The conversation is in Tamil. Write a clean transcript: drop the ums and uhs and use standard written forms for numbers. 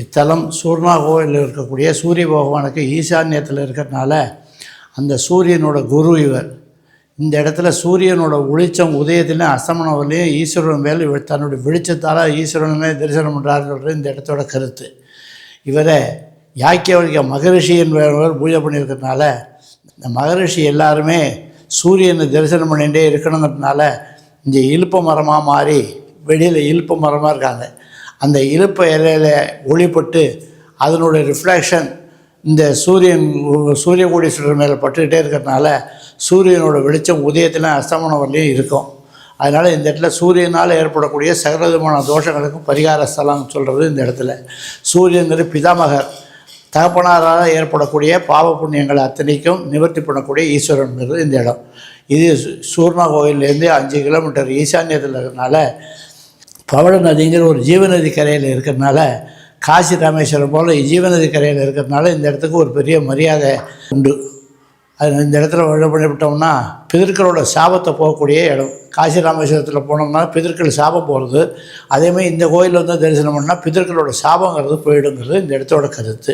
இத்தலம் சூர்ணா கோவிலில் இருக்கக்கூடிய சூரிய பகவானுக்கு ஈசான்யத்தில் இருக்கிறதுனால அந்த சூரியனோட குரு இவர். இந்த இடத்துல சூரியனோட வெளிச்சம் உதயத்திலையும் அஸ்தமனவர்லையும் ஈஸ்வரன் மேல் தன்னுடைய வெளிச்சத்தால் ஈஸ்வரனே தரிசனம் பண்ணுறாருன்றது இந்த இடத்தோட கருத்து. இவரை யாக்கியவழிக்க மகரிஷி என்பவர் பூஜை பண்ணியிருக்கிறதுனால இந்த மகரிஷி எல்லாருமே சூரியனை தரிசனம் பண்ணிகிட்டே இருக்கணுங்கிறதுனால இங்கே இலுப்ப மரமாக மாறி வெளியில் இலுப்ப மரமாக இருக்காங்க. அந்த இலுப்ப இலையில் ஒளிப்பட்டு அதனுடைய ரிஃப்ளெக்ஷன் இந்த சூரிய கோடீஸ்வரர் மேலே பட்டுக்கிட்டே இருக்கிறதுனால சூரியனோட வெளிச்சம் உதயத்தில் அஸ்தமனம் வரலையும் இருக்கும். அதனால் இந்த இடத்துல சூரியனால் ஏற்படக்கூடிய சகலவிதமான தோஷங்களுக்கும் பரிகார ஸ்தலம் சொல்கிறது இந்த இடத்துல. சூரியங்கிற பிதாமகர் தகப்பனாரால் ஏற்படக்கூடிய பாவ புண்ணியங்களை அத்தனைக்கும் நிவர்த்தி பண்ணக்கூடிய ஈஸ்வரனுங்கிறது இந்த இடம். இது சூர்ணா கோயிலேருந்து 5 கிலோமீட்டர் ஈசான்யத்தில் இருக்கிறதுனால பவள நதிங்கிற ஒரு ஜீவநதி கரையில் இருக்கிறதுனால காசி ராமேஸ்வரம் போல் ஜீவநதி கரையில் இருக்கிறதுனால இந்த இடத்துக்கு ஒரு பெரிய மரியாதை உண்டு. அது இந்த இடத்துல வழிபட்டோம்னா பிதர்களோட சாபத்தை போகக்கூடிய இடம். காசி ராமேஸ்வரத்தில் போனோம்னா பிதர்கள் சாபம் போகிறது. அதேமாதிரி இந்த கோயிலில் வந்து தரிசனம் பண்ணால் பிதர்களோட சாபங்கிறது போயிடுங்கிறது இந்த இடத்தோட கருத்து.